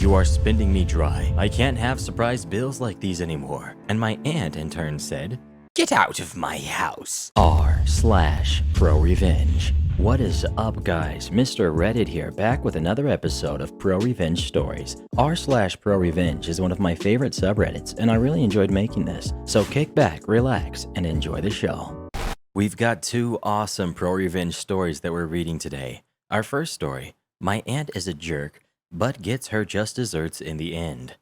You are spending me dry. I can't have surprise bills like these anymore. And my aunt in turn said, Get out of my house. r/prorevenge. What is up, guys? Mr. Reddit here, back with another episode of Pro Revenge Stories. r/prorevenge is one of my favorite subreddits, and I really enjoyed making this. So kick back, relax, and enjoy the show. We've got two awesome Pro Revenge stories that we're reading today. Our first story, My Aunt is a Jerk, but gets her just desserts in the end.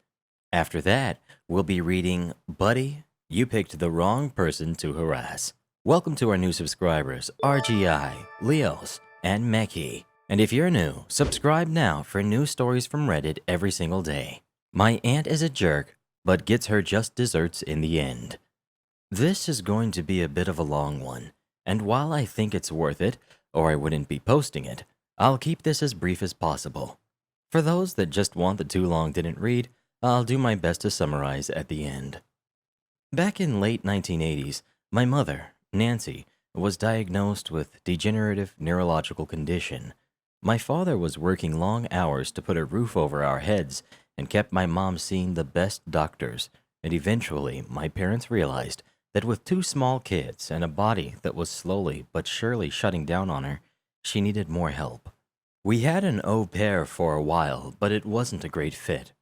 After that, we'll be reading Buddy, You Picked the Wrong Person to Harass. Welcome to our new subscribers, RGI, Leos, and Meki. And if you're new, subscribe now for new stories from Reddit every single day. My Aunt is a Jerk, but gets her just desserts in the end. This is going to be a bit of a long one, and while I think it's worth it, or I wouldn't be posting it, I'll keep this as brief as possible. For those that just want the too long didn't read, I'll do my best to summarize at the end. Back in late 1980s, my mother, Nancy, was diagnosed with degenerative neurological condition. My father was working long hours to put a roof over our heads and kept my mom seeing the best doctors, and eventually my parents realized that with two small kids and a body that was slowly but surely shutting down on her, she needed more help. We had an au pair for a while, but it wasn't a great fit.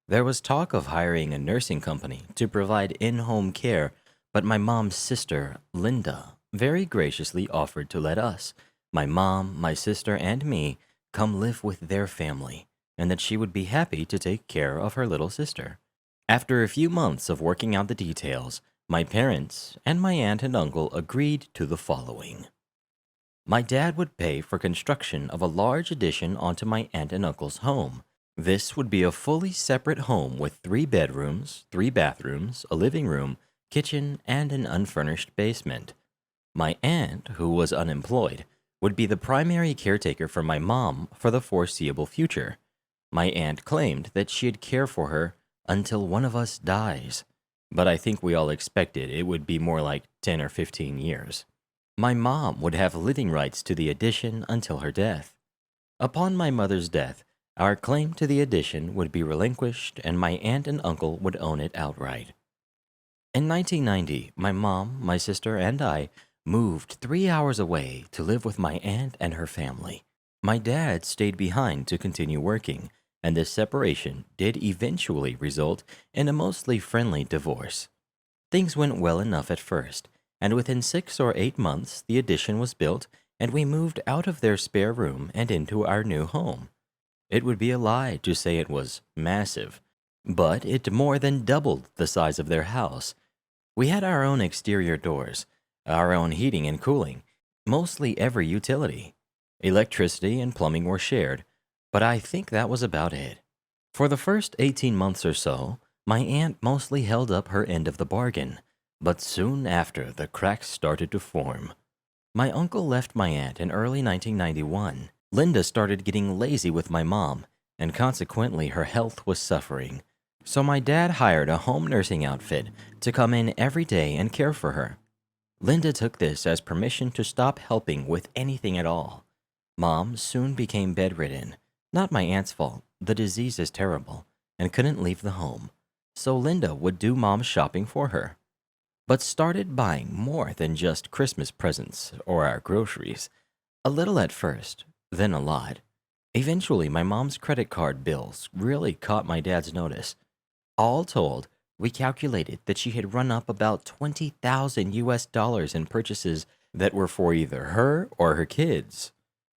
There was talk of hiring a nursing company to provide in-home care, but my mom's sister, Linda, very graciously offered to let us, my mom, my sister, and me, come live with their family, and that she would be happy to take care of her little sister. After a few months of working out the details, my parents and my aunt and uncle agreed to the following. My dad would pay for construction of a large addition onto my aunt and uncle's home. This would be a fully separate home with 3 bedrooms, 3 bathrooms, a living room, kitchen, and an unfurnished basement. My aunt, who was unemployed, would be the primary caretaker for my mom for the foreseeable future. My aunt claimed that she'd care for her until one of us dies, but I think we all expected it would be more like 10 or 15 years. My mom would have living rights to the addition until her death. Upon my mother's death, our claim to the addition would be relinquished and my aunt and uncle would own it outright. In 1990, my mom, my sister, and I moved 3 hours away to live with my aunt and her family. My dad stayed behind to continue working, and this separation did eventually result in a mostly friendly divorce. Things went well enough at first, and within 6 or 8 months, the addition was built, and we moved out of their spare room and into our new home. It would be a lie to say it was massive, but it more than doubled the size of their house. We had our own exterior doors, our own heating and cooling, mostly every utility. Electricity and plumbing were shared, but I think that was about it. For the first 18 months or so, my aunt mostly held up her end of the bargain, but soon after the cracks started to form. My uncle left my aunt in early 1991. Linda started getting lazy with my mom, and consequently her health was suffering. So my dad hired a home nursing outfit to come in every day and care for her. Linda took this as permission to stop helping with anything at all. Mom soon became bedridden. Not my aunt's fault, the disease is terrible, and couldn't leave the home. So Linda would do mom's shopping for her, but started buying more than just Christmas presents or our groceries. A little at first, then a lot. Eventually, my mom's credit card bills really caught my dad's notice. All told, we calculated that she had run up about $20,000 in purchases that were for either her or her kids.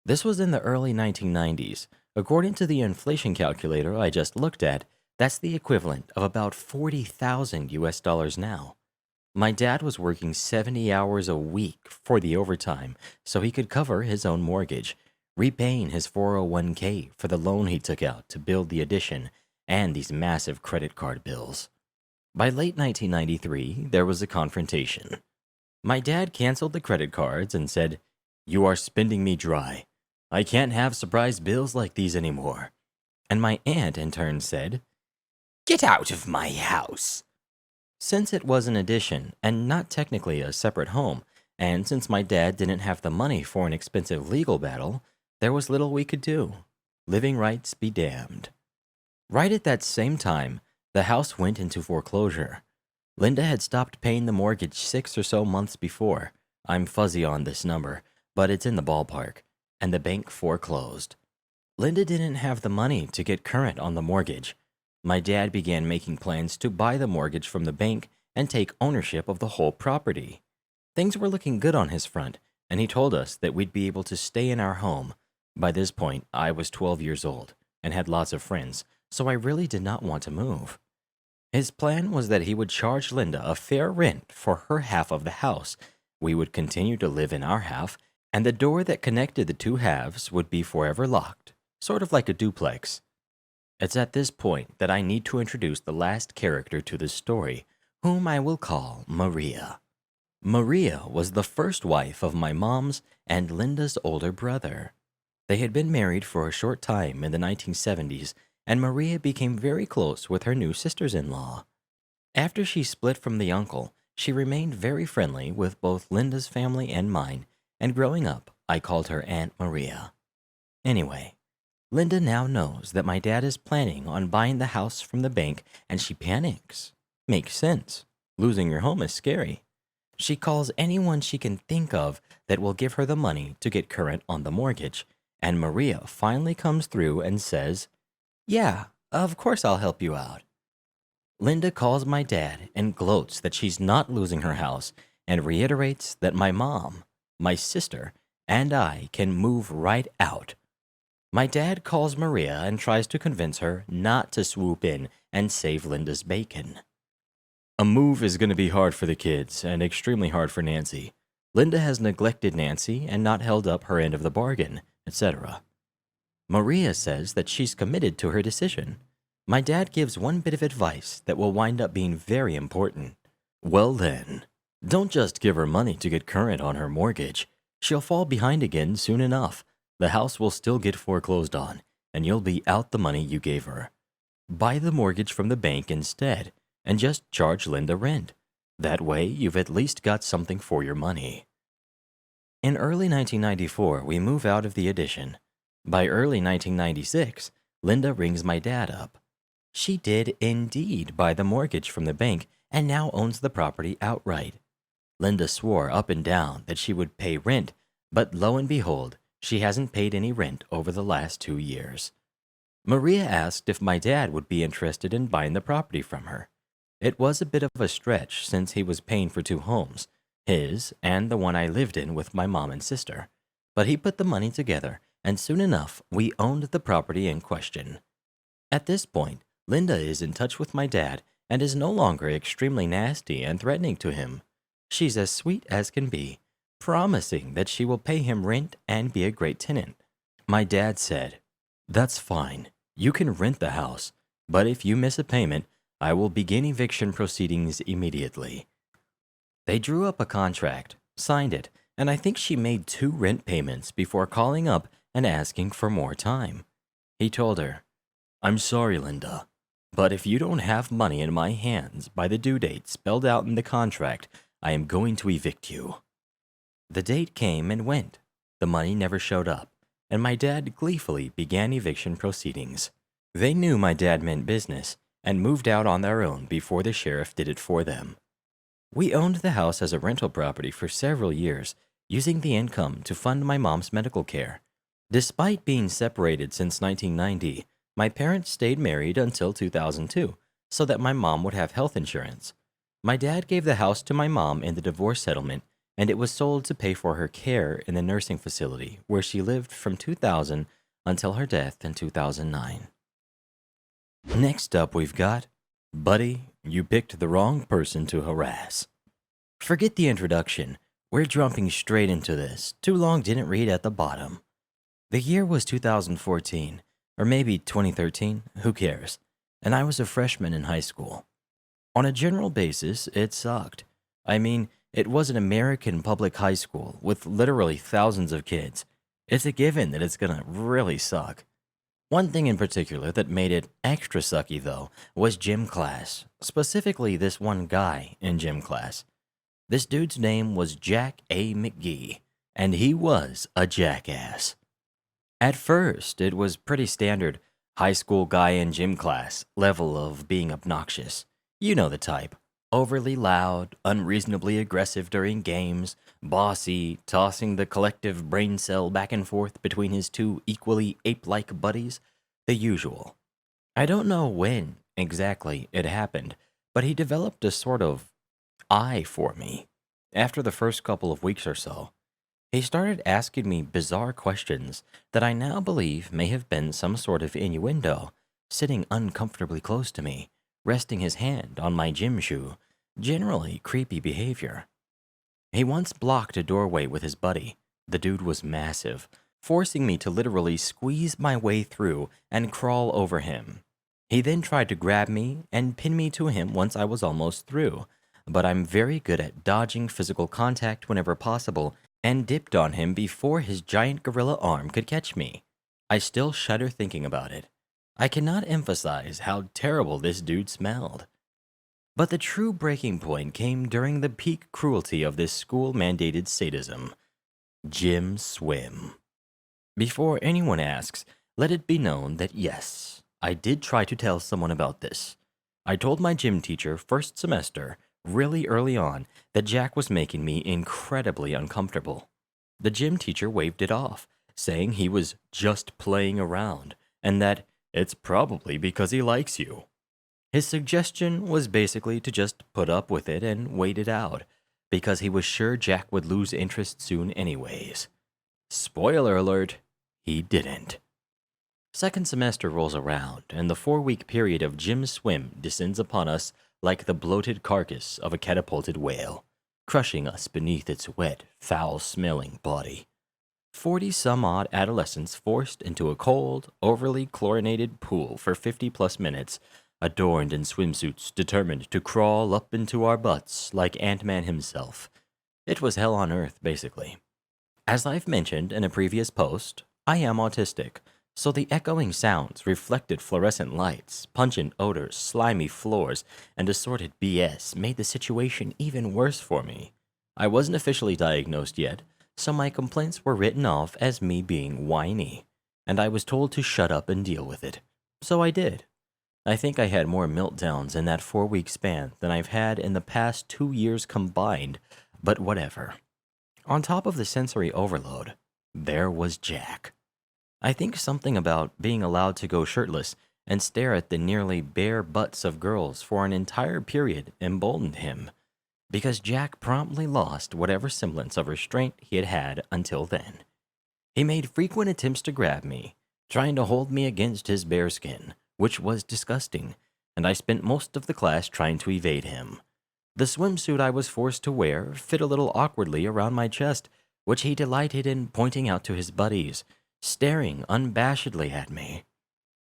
This was in the early 1990s. According to the inflation calculator I just looked at, that's the equivalent of about $40,000 now. My dad was working 70 hours a week for the overtime so he could cover his own mortgage, repaying his 401k for the loan he took out to build the addition and these massive credit card bills. By late 1993, there was a confrontation. My dad canceled the credit cards and said, "You are spending me dry. I can't have surprise bills like these anymore." And my aunt in turn said, "Get out of my house." Since it was an addition and not technically a separate home, and since my dad didn't have the money for an expensive legal battle, there was little we could do. Living rights be damned. Right at that same time, the house went into foreclosure. Linda had stopped paying the mortgage 6 or so months before. I'm fuzzy on this number, but it's in the ballpark, and the bank foreclosed. Linda didn't have the money to get current on the mortgage. My dad began making plans to buy the mortgage from the bank and take ownership of the whole property. Things were looking good on his front, and he told us that we'd be able to stay in our home. By this point, I was 12 years old and had lots of friends, so I really did not want to move. His plan was that he would charge Linda a fair rent for her half of the house. We would continue to live in our half, and the door that connected the two halves would be forever locked, sort of like a duplex. It's at this point that I need to introduce the last character to this story, whom I will call Maria. Maria was the first wife of my mom's and Linda's older brother. They had been married for a short time in the 1970s, and Maria became very close with her new sisters-in-law. After she split from the uncle, she remained very friendly with both Linda's family and mine, and growing up, I called her Aunt Maria. Anyway, Linda now knows that my dad is planning on buying the house from the bank, and she panics. Makes sense. Losing your home is scary. She calls anyone she can think of that will give her the money to get current on the mortgage, and Maria finally comes through and says, "Yeah, of course I'll help you out." Linda calls my dad and gloats that she's not losing her house and reiterates that my mom, my sister, and I can move right out. My dad calls Maria and tries to convince her not to swoop in and save Linda's bacon. A move is going to be hard for the kids and extremely hard for Nancy. Linda has neglected Nancy and not held up her end of the bargain, etc. Maria says that she's committed to her decision. My dad gives one bit of advice that will wind up being very important. Well then, don't just give her money to get current on her mortgage. She'll fall behind again soon enough. The house will still get foreclosed on, and you'll be out the money you gave her. Buy the mortgage from the bank instead, and just charge Linda rent. That way, you've at least got something for your money. In early 1994, we move out of the addition. By early 1996, Linda rings my dad up. She did indeed buy the mortgage from the bank and now owns the property outright. Linda swore up and down that she would pay rent, but lo and behold, she hasn't paid any rent over the last 2 years. Maria asked if my dad would be interested in buying the property from her. It was a bit of a stretch since he was paying for 2 homes, his and the one I lived in with my mom and sister. But he put the money together, and soon enough, we owned the property in question. At this point, Linda is in touch with my dad and is no longer extremely nasty and threatening to him. She's as sweet as can be, promising that she will pay him rent and be a great tenant. My dad said, "That's fine. You can rent the house, but if you miss a payment, I will begin eviction proceedings immediately." They drew up a contract, signed it, and I think she made 2 rent payments before calling up and asking for more time. He told her, "I'm sorry, Linda, but if you don't have money in my hands by the due date spelled out in the contract, I am going to evict you." The date came and went. The money never showed up, and my dad gleefully began eviction proceedings. They knew my dad meant business and moved out on their own before the sheriff did it for them. We owned the house as a rental property for several years, using the income to fund my mom's medical care. Despite being separated since 1990, my parents stayed married until 2002 so that my mom would have health insurance. My dad gave the house to my mom in the divorce settlement, and it was sold to pay for her care in the nursing facility where she lived from 2000 until her death in 2009. Next up, we've got, "Buddy, you picked the wrong person to harass." Forget the introduction. We're jumping straight into this. Too long didn't read at the bottom. The year was 2014, or maybe 2013, who cares? And I was a freshman in high school. On a general basis, it sucked. I mean, it was an American public high school with literally thousands of kids. It's a given that it's gonna really suck. One thing in particular that made it extra sucky, though, was gym class, specifically this one guy in gym class. This dude's name was Jack A. McGee, and he was a jackass. At first, it was pretty standard. High school guy in gym class, level of being obnoxious. You know the type. Overly loud, unreasonably aggressive during games, bossy, tossing the collective brain cell back and forth between his two equally ape-like buddies. The usual. I don't know when exactly it happened, but he developed a sort of eye for me. After the first couple of weeks or so, he started asking me bizarre questions that I now believe may have been some sort of innuendo, sitting uncomfortably close to me, resting his hand on my gym shoe, generally creepy behavior. He once blocked a doorway with his buddy. The dude was massive, forcing me to literally squeeze my way through and crawl over him. He then tried to grab me and pin me to him once I was almost through, but I'm very good at dodging physical contact whenever possible and dipped on him before his giant gorilla arm could catch me. I still shudder thinking about it. I cannot emphasize how terrible this dude smelled. But the true breaking point came during the peak cruelty of this school-mandated sadism. Gym swim. Before anyone asks, let it be known that yes, I did try to tell someone about this. I told my gym teacher first semester, really early on, that Jack was making me incredibly uncomfortable. The gym teacher waved it off, saying he was just playing around, and that it's probably because he likes you. His suggestion was basically to just put up with it and wait it out, because he was sure Jack would lose interest soon anyways. Spoiler alert, he didn't. Second semester rolls around, and the 4-week period of gym swim descends upon us like the bloated carcass of a catapulted whale, crushing us beneath its wet, foul-smelling body. 40-some-odd adolescents forced into a cold, overly chlorinated pool for 50-plus minutes, adorned in swimsuits determined to crawl up into our butts like Ant-Man himself. It was hell on earth, basically. As I've mentioned in a previous post, I am autistic, so the echoing sounds, reflected fluorescent lights, pungent odors, slimy floors, and assorted BS made the situation even worse for me. I wasn't officially diagnosed yet, so my complaints were written off as me being whiny, and I was told to shut up and deal with it. So I did. I think I had more meltdowns in that 4-week span than I've had in the past 2 years combined, but whatever. On top of the sensory overload, there was Jack. I think something about being allowed to go shirtless and stare at the nearly bare butts of girls for an entire period emboldened him, because Jack promptly lost whatever semblance of restraint he had had until then. He made frequent attempts to grab me, trying to hold me against his bare skin, which was disgusting, and I spent most of the class trying to evade him. The swimsuit I was forced to wear fit a little awkwardly around my chest, which he delighted in pointing out to his buddies, staring unabashedly at me.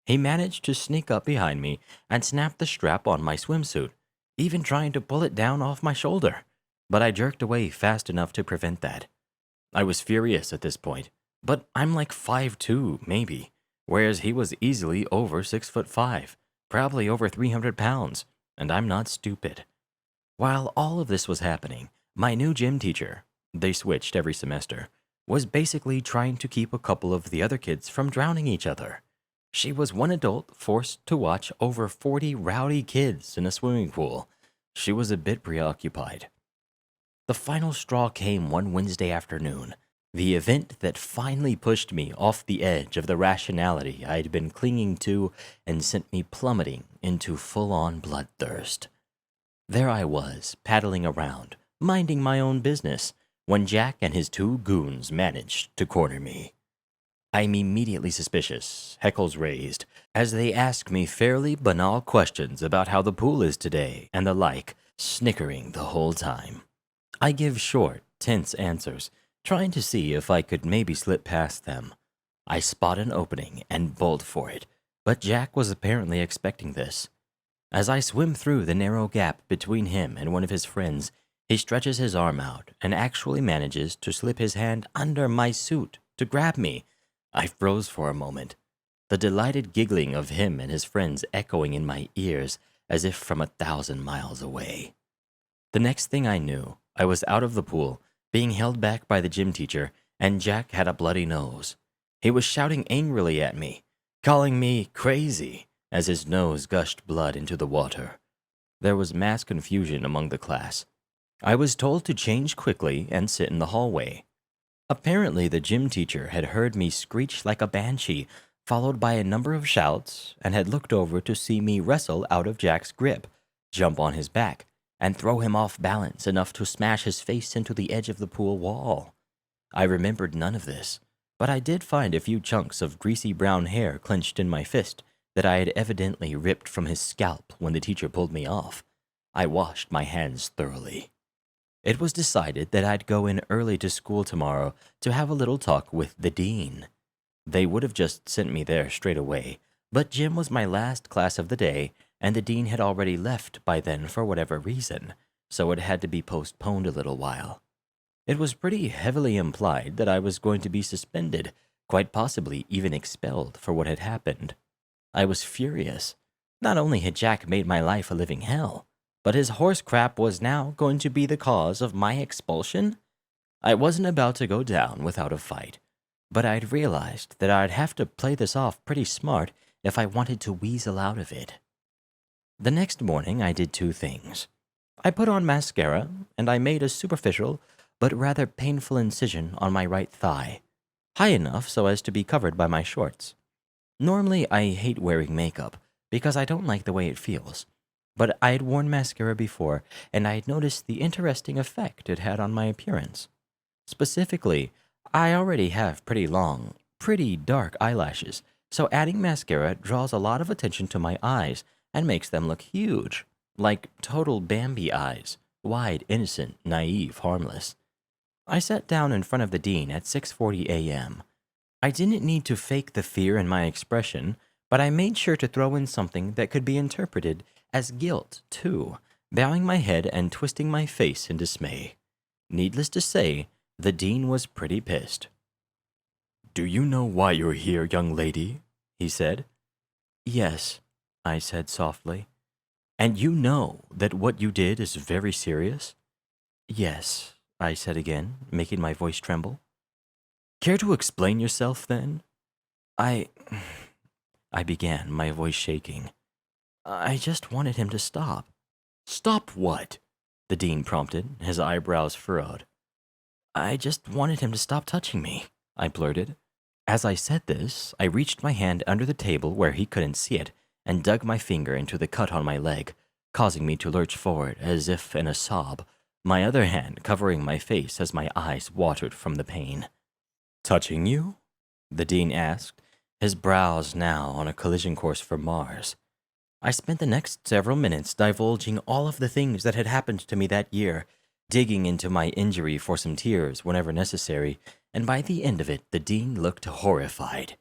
He managed to sneak up behind me and snap the strap on my swimsuit, even trying to pull it down off my shoulder, but I jerked away fast enough to prevent that. I was furious at this point, but I'm like 5'2", maybe, whereas he was easily over 6'5", probably over 300 pounds, and I'm not stupid. While all of this was happening, my new gym teacher, they switched every semester, was basically trying to keep a couple of the other kids from drowning each other. She was one adult forced to watch over 40 rowdy kids in a swimming pool. She was a bit preoccupied. The final straw came one Wednesday afternoon, the event that finally pushed me off the edge of the rationality I had been clinging to and sent me plummeting into full-on bloodthirst. There I was, paddling around, minding my own business, when Jack and his 2 goons managed to corner me. I'm immediately suspicious, heckles raised, as they ask me fairly banal questions about how the pool is today and the like, snickering the whole time. I give short, tense answers, trying to see if I could maybe slip past them. I spot an opening and bolt for it, but Jack was apparently expecting this. As I swim through the narrow gap between him and one of his friends, he stretches his arm out and actually manages to slip his hand under my suit to grab me. I froze for a moment, the delighted giggling of him and his friends echoing in my ears as if from 1,000 miles away. The next thing I knew, I was out of the pool, being held back by the gym teacher, and Jack had a bloody nose. He was shouting angrily at me, calling me crazy as his nose gushed blood into the water. There was mass confusion among the class. I was told to change quickly and sit in the hallway. Apparently, the gym teacher had heard me screech like a banshee, followed by a number of shouts, and had looked over to see me wrestle out of Jack's grip, jump on his back, and throw him off balance enough to smash his face into the edge of the pool wall. I remembered none of this, but I did find a few chunks of greasy brown hair clenched in my fist that I had evidently ripped from his scalp when the teacher pulled me off. I washed my hands thoroughly. It was decided that I'd go in early to school tomorrow to have a little talk with the dean. They would have just sent me there straight away, but gym was my last class of the day, and the dean had already left by then for whatever reason, so it had to be postponed a little while. It was pretty heavily implied that I was going to be suspended, quite possibly even expelled for what had happened. I was furious. Not only had Jack made my life a living hell, but his horse crap was now going to be the cause of my expulsion? I wasn't about to go down without a fight, but I'd realized that I'd have to play this off pretty smart if I wanted to weasel out of it. The next morning, I did two things. I put on mascara, and I made a superficial but rather painful incision on my right thigh, high enough so as to be covered by my shorts. Normally, I hate wearing makeup because I don't like the way it feels. But I had worn mascara before, and I had noticed the interesting effect it had on my appearance. Specifically, I already have pretty long, pretty dark eyelashes, so adding mascara draws a lot of attention to my eyes and makes them look huge, like total Bambi eyes, wide, innocent, naive, harmless. I sat down in front of the dean at 6:40 a.m. I didn't need to fake the fear in my expression, but I made sure to throw in something that could be interpreted as guilt, too, bowing my head and twisting my face in dismay. Needless to say, the dean was pretty pissed. "Do you know why you're here, young lady?" he said. "Yes," I said softly. "And you know that what you did is very serious?" "Yes," I said again, making my voice tremble. "Care to explain yourself, then?" I began, my voice shaking. "I just wanted him to stop." "Stop what?" the dean prompted, his eyebrows furrowed. "I just wanted him to stop touching me," I blurted. As I said this, I reached my hand under the table where he couldn't see it and dug my finger into the cut on my leg, causing me to lurch forward as if in a sob, my other hand covering my face as my eyes watered from the pain. "Touching you?" the dean asked, his brows now on a collision course for Mars. I spent the next several minutes divulging all of the things that had happened to me that year, digging into my injury for some tears whenever necessary, and by the end of it, the dean looked horrified.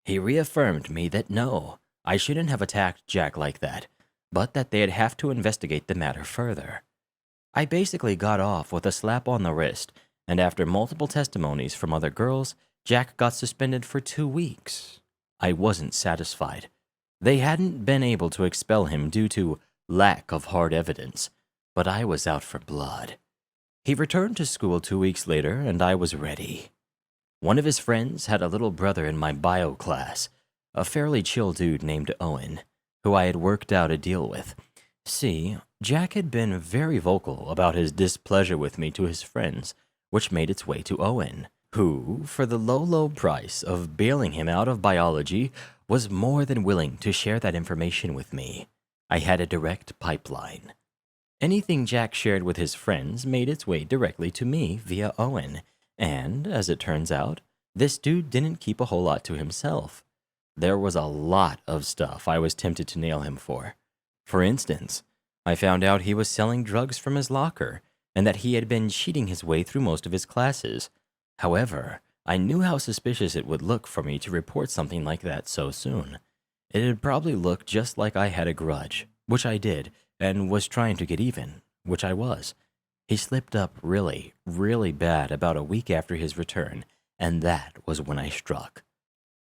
He reaffirmed me that no, I shouldn't have attacked Jack like that, but that they'd have to investigate the matter further. I basically got off with a slap on the wrist, and after multiple testimonies from other girls, Jack got suspended for 2 weeks. I wasn't satisfied. They hadn't been able to expel him due to lack of hard evidence, but I was out for blood. He returned to school 2 weeks later, and I was ready. One of his friends had a little brother in my bio class, a fairly chill dude named Owen, who I had worked out a deal with. See, Jack had been very vocal about his displeasure with me to his friends, which made its way to Owen, who, for the low price of bailing him out of biology, was more than willing to share that information with me. I had a direct pipeline. Anything Jack shared with his friends made its way directly to me via Owen, and, as it turns out, this dude didn't keep a whole lot to himself. There was a lot of stuff I was tempted to nail him for. For instance, I found out he was selling drugs from his locker, and that he had been cheating his way through most of his classes. However, I knew how suspicious it would look for me to report something like that so soon. It'd probably look just like I had a grudge, which I did, and was trying to get even, which I was. He slipped up really, really bad about a week after his return, and that was when I struck.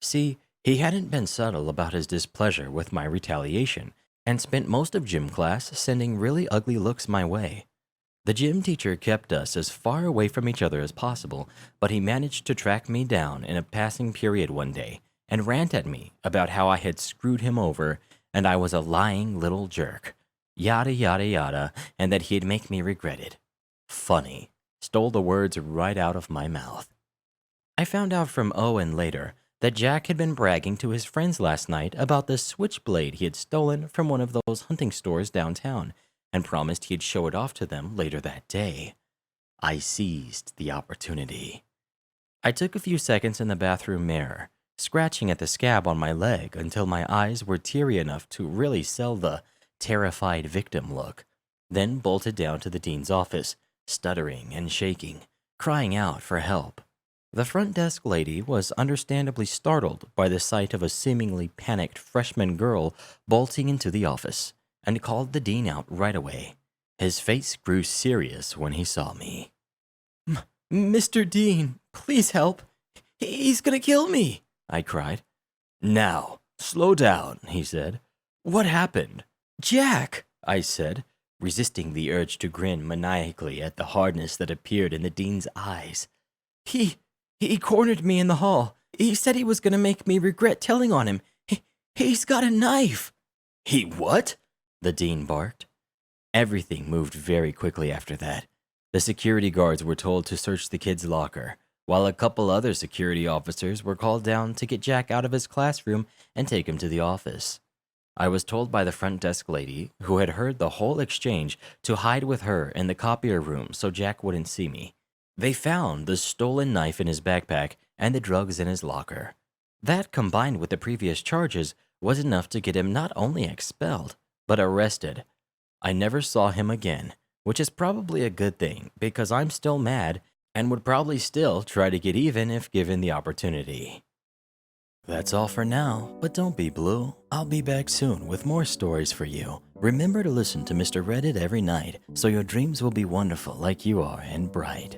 See, he hadn't been subtle about his displeasure with my retaliation, and spent most of gym class sending really ugly looks my way. The gym teacher kept us as far away from each other as possible, but he managed to track me down in a passing period one day and rant at me about how I had screwed him over and I was a lying little jerk. Yada yada yada, and that he'd make me regret it. Funny. Stole the words right out of my mouth. I found out from Owen later that Jack had been bragging to his friends last night about the switchblade he had stolen from one of those hunting stores downtown and promised he'd show it off to them later that day. I seized the opportunity. I took a few seconds in the bathroom mirror, scratching at the scab on my leg until my eyes were teary enough to really sell the terrified victim look, then bolted down to the dean's office, stuttering and shaking, crying out for help. The front desk lady was understandably startled by the sight of a seemingly panicked freshman girl bolting into the office, and called the dean out right away. His face grew serious when he saw me. "Mr. Dean, please help. He's gonna kill me," I cried. "Now, slow down," he said. "What happened?" "Jack," I said, resisting the urge to grin maniacally at the hardness that appeared in the dean's eyes. He cornered me in the hall. He said he was gonna make me regret telling on him. He's got a knife." "He what?" the dean barked. Everything moved very quickly after that. The security guards were told to search the kid's locker, while a couple other security officers were called down to get Jack out of his classroom and take him to the office. I was told by the front desk lady, who had heard the whole exchange, to hide with her in the copier room so Jack wouldn't see me. They found the stolen knife in his backpack and the drugs in his locker. That, combined with the previous charges, was enough to get him not only expelled, but arrested. I never saw him again, which is probably a good thing because I'm still mad and would probably still try to get even if given the opportunity. That's all for now, but don't be blue. I'll be back soon with more stories for you. Remember to listen to Mr. Reddit every night so your dreams will be wonderful like you are and bright.